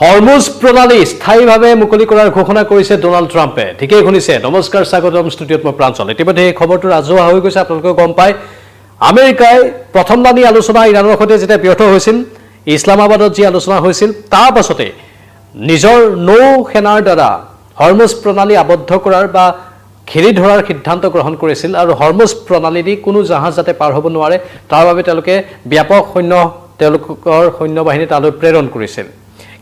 Hormuz প্ৰণালী স্থায়ীভাৱে মুকলি কৰাৰ ঘোষণা কৰিছে ডোনাল্ড ট্ৰাম্পে। ঠিকেই শুনিছে। নমস্কাৰ, স্বাগতম ষ্টুডিঅ'ত মই প্ৰাঞ্জল। ইতিমধ্যে এই খবৰটো ৰাজহুৱা হৈ গৈছে, আপোনালোকে গম পায়। আমেৰিকাই প্ৰথমলানি আলোচনা ইৰাণৰ সৈতে যেতিয়া ব্যৰ্থ হৈছিল, ইছলামাবাদত যি আলোচনা হৈছিল, তাৰ পাছতে নিজৰ নৌ সেনাৰ দ্বাৰা হৰমুজ প্ৰণালী আবদ্ধ কৰাৰ বা ঘেৰি ধৰাৰ সিদ্ধান্ত গ্ৰহণ কৰিছিল আৰু হৰমুজ প্ৰণালীদি কোনো জাহাজ যাতে পাৰ হ'ব নোৱাৰে তাৰ বাবে তেওঁলোকে ব্যাপক তেওঁলোকৰ সৈন্যবাহিনী তালৈ প্ৰেৰণ কৰিছিল।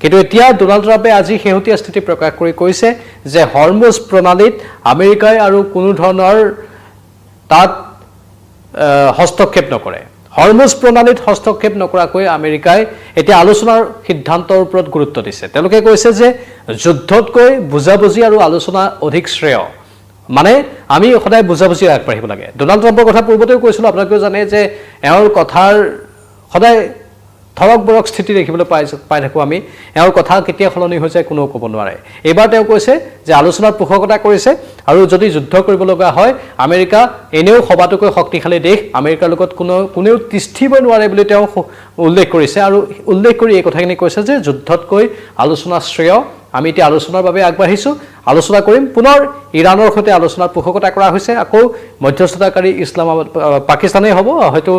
কিন্তু এতিয়া ডোনাল্ড ট্ৰাম্পে আজি শেহতীয়া স্থিতি প্ৰকাশ কৰি কৈছে যে হৰমুজ প্ৰণালীত আমেৰিকাই আৰু কোনো ধৰণৰ তাত হস্তক্ষেপ নকৰে। হৰমুজ প্ৰণালীত হস্তক্ষেপ নকৰাকৈ আমেৰিকাই এতিয়া আলোচনাৰ সিদ্ধান্তৰ ওপৰত গুৰুত্ব দিছে। তেওঁলোকে কৈছে যে যুদ্ধতকৈ বুজাবুজি আৰু আলোচনা অধিক শ্ৰেয়। মানে আমি সদায় বুজাবুজি আগবাঢ়িব লাগে। ডোনাল্ড ট্ৰাম্পৰ কথা পূৰ্বতেও কৈছিলোঁ, আপোনালোকেও জানে যে এওঁৰ কথাৰ সদায় ধৰক বৰক স্থিতি দেখিবলৈ পাই থাকোঁ আমি। এওঁৰ কথা কেতিয়া সলনি হৈ যায় কোনেও ক'ব নোৱাৰে। এইবাৰ তেওঁ কৈছে যে আলোচনাৰ পোষকতা কৰিছে আৰু যদি যুদ্ধ কৰিব লগা হয় আমেৰিকা এনেও সবাতোকৈ শক্তিশালী দেশ, আমেৰিকাৰ লগত কোনেও তিষ্ঠিব নোৱাৰে বুলি তেওঁ উল্লেখ কৰিছে আৰু উল্লেখ কৰি এই কথাখিনি কৈছে যে যুদ্ধতকৈ আলোচনা শ্ৰেয়। আমি এতিয়া আলোচনাৰ বাবে আগবাঢ়িছোঁ, আলোচনা কৰিম। পুনৰ ইৰাণৰ সৈতে আলোচনাৰ পোষকতা কৰা হৈছে। আকৌ মধ্যস্থতাকাৰী পাকিস্তানেই হ'ব, হয়তো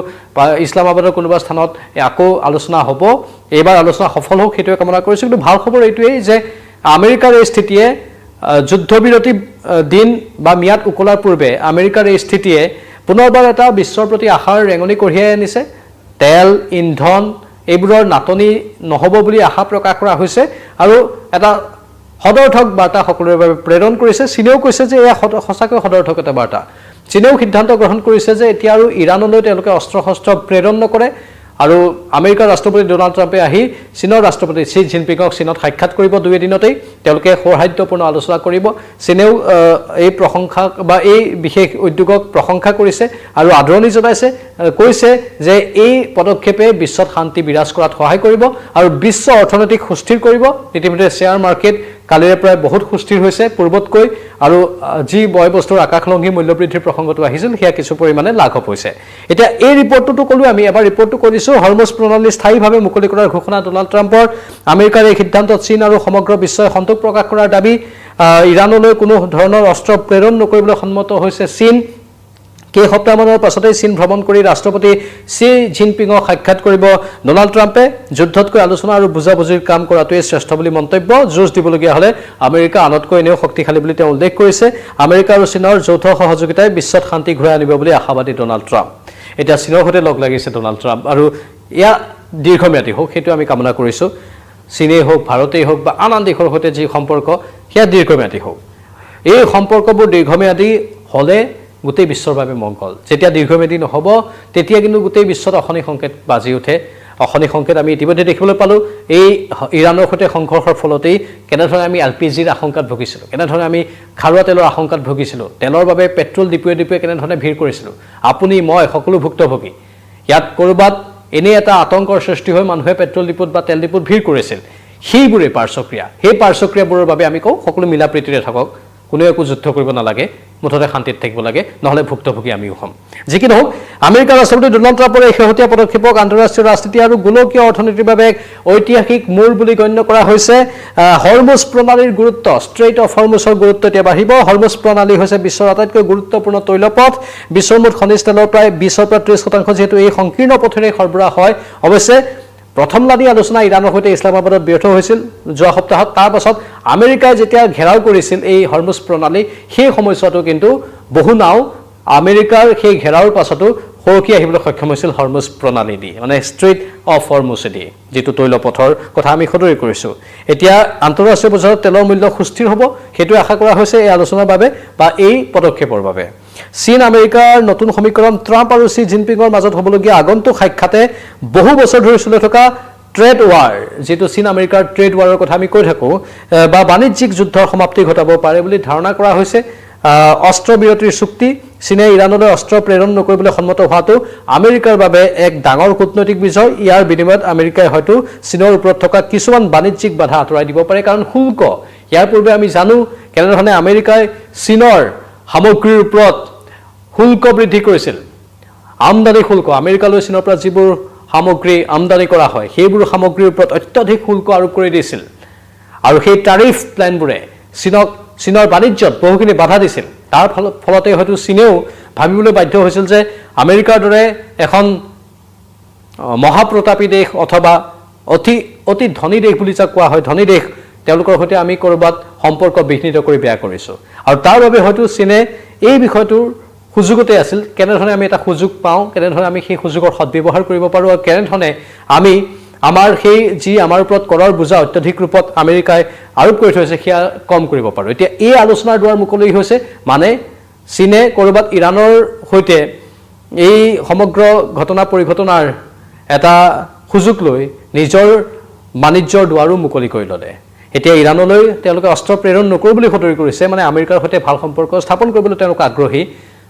ইছলামাবাদৰ কোনোবা স্থানত আকৌ আলোচনা হ'ব। এইবাৰ আলোচনা সফল হওক সেইটোৱে কামনা কৰিছোঁ। কিন্তু ভাল খবৰ এইটোৱেই যে আমেৰিকাৰ এই স্থিতিয়ে যুদ্ধবিৰতি দিন বা ম্যাদ উকলাৰ পূৰ্বে আমেৰিকাৰ এই স্থিতিয়ে পুনৰবাৰ এটা বিশ্বৰ প্ৰতি আশাৰ ৰেঙনি কঢ়িয়াই আনিছে। তেল, ইন্ধন এইবোৰৰ নাটনি নহ'ব বুলি আশা প্ৰকাশ কৰা হৈছে আৰু এটা সদৰ্থক বাৰ্তা সকলোৰে বাবে প্ৰেৰণ কৰিছে। চীনেও কৈছে যে এয়া সঁচাকৈ সদৰ্থক এটা বাৰ্তা। চীনেও সিদ্ধান্ত গ্ৰহণ কৰিছে যে এতিয়া আৰু ইৰাণলৈ তেওঁলোকে অস্ত্ৰ শস্ত্ৰ প্ৰেৰণ নকৰে আৰু আমেৰিকাৰ ৰাষ্ট্ৰপতি ডোনাল্ড ট্ৰাম্পে আহি চীনৰ ৰাষ্ট্ৰপতি শ্বি জিনপিঙক চীনত সাক্ষাৎ কৰিব। 2 এদিনতেই তেওঁলোকে সৌহাৰ্দ্যপূৰ্ণ আলোচনা কৰিব। চীনেও এই প্ৰশংসা বা এই বিশেষ উদ্যোগক প্ৰশংসা কৰিছে আৰু আদৰণি জনাইছে, কৈছে যে এই পদক্ষেপে বিশ্বত শান্তি বিৰাজ কৰাত সহায় কৰিব আৰু বিশ্ব অৰ্থনৈতিক সুস্থিৰ কৰিব। ইতিমধ্যে শ্বেয়াৰ মাৰ্কেট কালিৰে প্ৰায় বহুত সুস্থিৰ হৈছে পূৰ্বতকৈ আৰু যি বয় বস্তুৰ আকাশলংঘী মূল্যবৃদ্ধিৰ প্ৰসংগটো আহিছিল সেয়া কিছু পৰিমাণে লাঘৱ হৈছে। এতিয়া এই ৰিপৰ্টটোতো ক'লোঁ আমি, এবাৰ ৰিপৰ্টটো কৈ দিছোঁ। হৰমুজ প্ৰণালী স্থায়ীভাৱে মুকলি কৰাৰ ঘোষণা ডোনাল্ড ট্ৰাম্পৰ। আমেৰিকাৰ এই সিদ্ধান্তত চীন আৰু সমগ্ৰ বিশ্বই সন্তোষ প্ৰকাশ কৰাৰ দাবী। ইৰাণলৈ কোনো ধৰণৰ অস্ত্ৰ প্ৰেৰণ নকৰিবলৈ সন্মত হৈছে চীন। কেইসপ্তাহমানৰ পাছতেই চীন ভ্ৰমণ কৰি ৰাষ্ট্ৰপতি শ্বি জিনপিঙক সাক্ষাৎ কৰিব ডোনাল্ড ট্ৰাম্পে। যুদ্ধতকৈ আলোচনা আৰু বুজাবুজিৰ কাম কৰাটোৱেই শ্ৰেষ্ঠ বুলি মন্তব্য। যুঁজ দিবলগীয়া হ'লে আমেৰিকা আনতকৈ এনেও শক্তিশালী বুলি তেওঁ উল্লেখ কৰিছে। আমেৰিকা আৰু চীনৰ যৌথ সহযোগিতাই বিশ্বত শান্তি ঘূৰাই আনিব বুলি আশাবাদী ডোনাল্ড ট্ৰাম্প। এতিয়া চীনৰ সৈতে লগ লাগিছে ডোনাল্ড ট্ৰাম্প আৰু এয়া দীৰ্ঘম্যাদী হওক সেইটো আমি কামনা কৰিছোঁ। চীনেই হওক, ভাৰতেই হওক বা আন দেশৰ সৈতে যি সম্পৰ্ক সেয়া দীৰ্ঘম্যাদী হওক। এই সম্পৰ্কবোৰ দীৰ্ঘম্যাদী হ'লে গোটেই বিশ্বৰ বাবে মংগল। যেতিয়া দীৰ্ঘম্যাদী নহ'ব তেতিয়া কিন্তু গোটেই বিশ্বত অশনি সংকেত বাজি উঠে। অশনি সংকেত আমি ইতিমধ্যে দেখিবলৈ পালোঁ। এই ইৰাণৰ সৈতে সংঘৰ্ষৰ ফলতেই কেনেধৰণে আমি LPGৰ আশংকাত ভুগিছিলোঁ, কেনেধৰণে আমি খাৰুৱা তেলৰ আশংকাত ভুগিছিলোঁ, তেলৰ বাবে পেট্ৰল ডিপুৱে কেনেধৰণে ভিৰ কৰিছিলোঁ। আপুনি মই সকলো ভুক্তভোগী। ইয়াত ক'ৰবাত এনেই এটা আতংকৰ সৃষ্টি হৈ মানুহে পেট্ৰল ডিপুত বা তেল ডিপুত ভিৰ কৰিছিল। সেইবোৰেই পাৰ্শ্বক্ৰিয়া। সেই পাৰ্শ্বক্ৰিয়াবোৰৰ বাবে আমি কওঁ সকলো মিলা প্ৰীতিৰে থাকক, কোনেও একো যুদ্ধ কৰিব নালাগে, মুঠতে শান্তিত থাকিব লাগে, নহ'লে ভুক্তভোগী আমিও হ'ম। যি কি নহওক, আমেৰিকাৰ ৰাষ্ট্ৰপতি ডোনাল্ড ট্ৰাম্পৰ এই শেহতীয়া পদক্ষেপক আন্তঃৰাষ্ট্ৰীয় ৰাজনীতি আৰু গোলকীয় অৰ্থনীতিৰ বাবে এক ঐতিহাসিক মূৰ বুলি গণ্য কৰা হৈছে। হৰমুজ প্ৰণালীৰ গুৰুত্ব, ষ্ট্ৰেইট অফ হৰমুজৰ গুৰুত্ব এতিয়া বাঢ়িব। হৰমুজ প্ৰণালী হৈছে বিশ্বৰ আটাইতকৈ গুৰুত্বপূৰ্ণ তৈলপথ। বিশ্বৰ মুঠ খনিজ তেলৰ প্ৰায় 20-ৰ পৰা 30% যিহেতু এই সংকীৰ্ণ পথেৰে সৰবৰাহ হয়। অৱশ্যে প্ৰথমলানি আলোচনা ইৰাণৰ সৈতে ইছলামাবাদত ব্যৰ্থ হৈছিল যোৱা সপ্তাহত। তাৰ পাছত আমেৰিকাই যেতিয়া ঘেৰাও কৰিছিল এই হৰমুজ প্ৰণালী, সেই সময়ছোৱাতো কিন্তু বহু নাও আমেৰিকাৰ সেই ঘেৰাওৰ পাছতো সৰকি আহিবলৈ সক্ষম হৈছিল হৰমুজ প্ৰণালী দি, মানে ষ্ট্ৰেইট অফ হৰমুজেদি, যিটো তৈলপথৰ কথা আমি সদৰি কৰিছোঁ। এতিয়া আন্তঃৰাষ্ট্ৰীয় বজাৰত তেলৰ মূল্য সুস্থিৰ হ'ব সেইটোৱে আশা কৰা হৈছে এই আলোচনাৰ বাবে বা এই পদক্ষেপৰ বাবে। চীন আমেৰিকাৰ নতুন সমীকৰণ, ট্ৰাম্প আৰু শ্বি জিনপিঙৰ মাজত হ'বলগীয়া আগন্তুক সাক্ষাতে বহু বছৰ ধৰি চলি থকা ট্ৰেড ৱাৰ, যিটো চীন আমেৰিকাৰ ট্ৰেড ৱাৰৰ কথা আমি কৈ থাকোঁ, বা বাণিজ্যিক যুদ্ধৰ সমাপ্তি ঘটাব পাৰে বুলি ধাৰণা কৰা হৈছে। অস্ত্ৰ বিৰতিৰ চুক্তি, চীনে ইৰাণলৈ অস্ত্ৰ প্ৰেৰণ নকৰিবলৈ সন্মত হোৱাটো আমেৰিকাৰ বাবে এক ডাঙৰ কূটনৈতিক বিজয়। ইয়াৰ বিনিময়ত আমেৰিকাই হয়তো চীনৰ ওপৰত থকা কিছুমান বাণিজ্যিক বাধা আঁতৰাই দিব পাৰে। কাৰণ শুল্ক, ইয়াৰ পূৰ্বে আমি জানো কেনেধৰণে আমেৰিকাই চীনৰ সামগ্ৰীৰ ওপৰত শুল্ক বৃদ্ধি কৰিছিল। আমদানি শুল্ক, আমেৰিকালৈ চীনৰ পৰা যিবোৰ সামগ্ৰী আমদানি কৰা হয় সেইবোৰ সামগ্ৰীৰ ওপৰত অত্যাধিক শুল্ক আৰোপ কৰি দিছিল। আৰু সেই টাৰিফ প্লেনবোৰে চীনৰ বাণিজ্যত বহুখিনি বাধা দিছিল তাৰ ফলতে হয়তো চীনেও ভাবিবলৈ বাধ্য হৈছিল যে আমেৰিকাৰ দৰে এখন মহাপ্ৰতাপী দেশ অথবা অতি ধনী দেশ বুলি যাক কোৱা হয় ধনী দেশ তেওঁলোকৰ সৈতে আমি ক'ৰবাত সম্পৰ্ক বিঘ্নিত কৰি বেয়া কৰিছোঁ আৰু তাৰ বাবে হয়তো চীনে এই বিষয়টোৰ সুযোগতে আছিল কেনেধৰণে আমি এটা সুযোগ পাওঁ কেনেধৰণে আমি সেই সুযোগৰ সদ্ব্যৱহাৰ কৰিব পাৰোঁ আৰু কেনেধৰণে আমি আমাৰ সেই যি আমাৰ ওপৰত কৰৰ বোজা অত্যাধিক ৰূপত আমেৰিকাই আৰোপ কৰি থৈছে সেয়া কম কৰিব পাৰোঁ এতিয়া এই আলোচনাৰ দুৱাৰ মুকলি হৈছে মানে চীনে ক'ৰবাত ইৰাণৰ সৈতে এই সমগ্ৰ ঘটনা পৰিঘটনাৰ এটা সুযোগ লৈ নিজৰ বাণিজ্যৰ দুৱাৰো মুকলি কৰি ল'লে এতিয়া ইৰাণলৈ তেওঁলোকে অস্ত্ৰ প্ৰেৰণ নকৰোঁ বুলি সতৰি কৰিছে মানে আমেৰিকাৰ সৈতে ভাল সম্পৰ্ক স্থাপন কৰিবলৈ তেওঁলোক আগ্ৰহী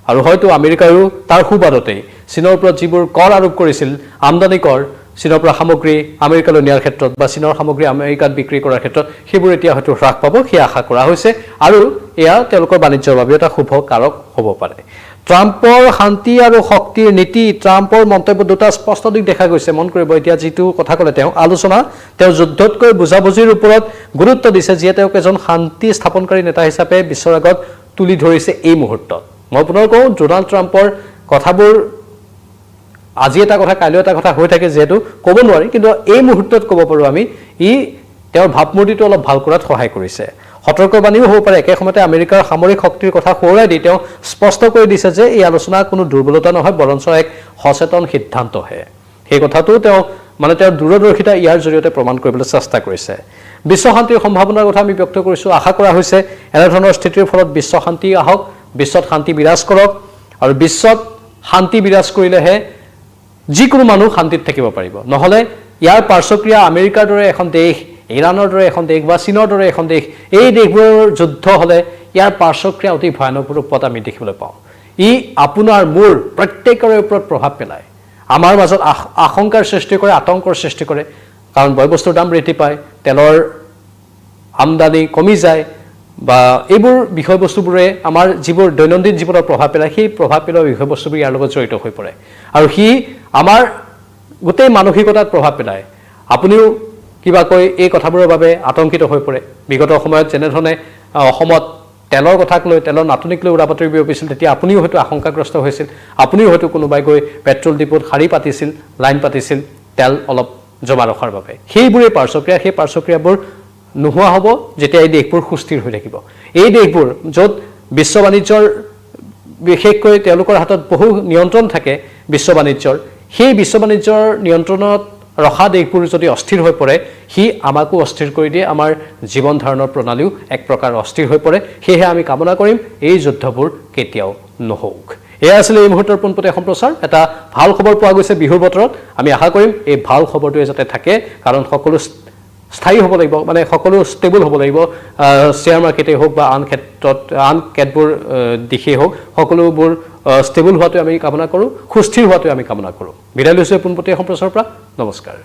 আৰু হয়তো আমেৰিকায়ো তাৰ সুবাদতেই চীনৰ ওপৰত যিবোৰ কৰ আৰোপ কৰিছিল আমদানি কৰ চীনৰ পৰা সামগ্ৰী আমেৰিকালৈ নিয়াৰ ক্ষেত্ৰত বা চীনৰ সামগ্ৰী আমেৰিকাত বিক্ৰী কৰাৰ ক্ষেত্ৰত সেইবোৰ এতিয়া হয়তো হ্ৰাস পাব সেয়া আশা কৰা হৈছে আৰু এয়া তেওঁলোকৰ বাণিজ্যৰ বাবে এটা শুভ কাৰক হ'ব পাৰে ট্ৰাম্পৰ শান্তি আৰু শক্তিৰ নীতি ট্ৰাম্পৰ মন্তব্য দুটা স্পষ্ট দিশ দেখা গৈছে মন কৰিব এতিয়া যিটো কথা ক'লে তেওঁ আলোচনা তেওঁ যুদ্ধতকৈ বুজাবুজিৰ ওপৰত গুৰুত্ব দিছে যিয়ে তেওঁক এজন শান্তি স্থাপনকাৰী নেতা হিচাপে বিশ্বৰ আগত তুলি ধৰিছে এই মুহূৰ্তত মই পুনৰ কওঁ ডোনাল্ড ট্ৰাম্পৰ কথাবোৰ আজি এটা কথা কাইলৈ এটা কথা হৈ থাকে যেহেতু ক'ব নোৱাৰি কিন্তু এই মুহূৰ্তত ক'ব পাৰোঁ আমি তেওঁৰ ভাৱমূৰ্তিটো অলপ ভাল কৰাত সহায় কৰিছে সতৰ্কবাণীও হ'ব পাৰে একে সময়তে আমেৰিকাৰ সামৰিক শক্তিৰ কথা সোঁৱৰাই দি তেওঁ স্পষ্ট কৰি দিছে যে এই আলোচনা কোনো দুৰ্বলতা নহয় বৰঞ্চ এক সচেতন সিদ্ধান্তহে সেই কথাটো তেওঁ মানে তেওঁৰ দূৰদৰ্শিতা ইয়াৰ জৰিয়তে প্ৰমাণ কৰিবলৈ চেষ্টা কৰিছে বিশ্ব শান্তিৰ সম্ভাৱনাৰ কথা আমি ব্যক্ত কৰিছোঁ আশা কৰা হৈছে এনেধৰণৰ স্থিতিৰ ফলত বিশ্ব শান্তি আহক বিশ্বত শান্তি বিৰাজ কৰক আৰু বিশ্বত শান্তি বিৰাজ কৰিলেহে যিকোনো মানুহ শান্তিত থাকিব পাৰিব নহ'লে ইয়াৰ পাৰ্শ্বক্ৰিয়া আমেৰিকাৰ দৰে এখন দেশ ইৰাণৰ দৰে এখন দেশ বা চীনৰ দৰে এখন দেশ এই দেশবোৰৰ যুদ্ধ হ'লে ইয়াৰ পাৰ্শ্বক্ৰিয়া অতি ভয়ানক ৰূপত আমি দেখিবলৈ পাওঁ আপোনাৰ মোৰ প্ৰত্যেকৰে ওপৰত প্ৰভাৱ পেলায় আমাৰ মাজত আশংকাৰ সৃষ্টি কৰে আতংকৰ সৃষ্টি কৰে কাৰণ বয়বস্তুৰ দাম বৃদ্ধি পায় তেলৰ আমদানি কমি যায় বা এইবোৰ বিষয়বস্তুবোৰে আমাৰ যিবোৰ দৈনন্দিন জীৱনত প্ৰভাৱ পেলায় সেই প্ৰভাৱ পেলোৱা বিষয়বস্তুবোৰ ইয়াৰ লগত জড়িত হৈ পৰে আৰু আমাৰ গোটেই মানসিকতাত প্ৰভাৱ পেলায় আপুনিও কিবা কৈ এই কথাবোৰৰ বাবে আতংকিত হৈ পৰে বিগত সময়ত যেনেধৰণে অসমত তেলৰ কথাক লৈ তেলৰ নাটনিক লৈ উৰাবাতৰি বিয়পিছিল তেতিয়া আপুনিও হয়তো আশংকাগ্ৰস্ত হৈছিল আপুনিও হয়তো কোনোবাই গৈ পেট্ৰল ডিপুত শাৰী পাতিছিল লাইন পাতিছিল তেল অলপ জমা ৰখাৰ বাবে সেইবোৰে পাৰ্শ্বক্ৰিয়া সেই পাৰ্শ্বক্ৰিয়াবোৰ নোহোৱা হ'ব যেতিয়া এই দেশবোৰ সুস্থিৰ হৈ থাকিব এই দেশবোৰ য'ত বিশ্ব বাণিজ্যৰ বিশেষকৈ তেওঁলোকৰ হাতত বহু নিয়ন্ত্ৰণ থাকে বিশ্ব বাণিজ্যৰ সেই বিশ্ব বাণিজ্যৰ নিয়ন্ত্ৰণত ৰখা দেশবোৰ যদি অস্থিৰ হৈ পৰে আমাকো অস্থিৰ কৰি দিয়ে আমাৰ জীৱন ধাৰণৰ প্ৰণালীও এক প্ৰকাৰ অস্থিৰ হৈ পৰে সেয়েহে আমি কামনা কৰিম এই যুদ্ধবোৰ কেতিয়াও নহওক এয়া আছিল এই মুহূৰ্তৰ পোনপটীয়া সম্প্ৰচাৰ এটা ভাল খবৰ পোৱা গৈছে বিহুৰ বতৰত আমি আশা কৰিম এই ভাল খবৰটোৱে যাতে থাকে কাৰণ সকলো স্থায়ী হ'ব লাগিব মানে সকলো ষ্টেবল হ'ব লাগিব শ্বেয়াৰ মাৰ্কেটেই হওক বা আন কেতবোৰ দিশেই হওক সকলোবোৰ ষ্টেবল হোৱাটো আমি কামনা কৰোঁ সুস্থিৰ হোৱাটো আমি কামনা কৰোঁ বিদায় লৈছোঁ পোনপটীয়া সম্প্ৰচাৰৰ পৰা নমস্কাৰ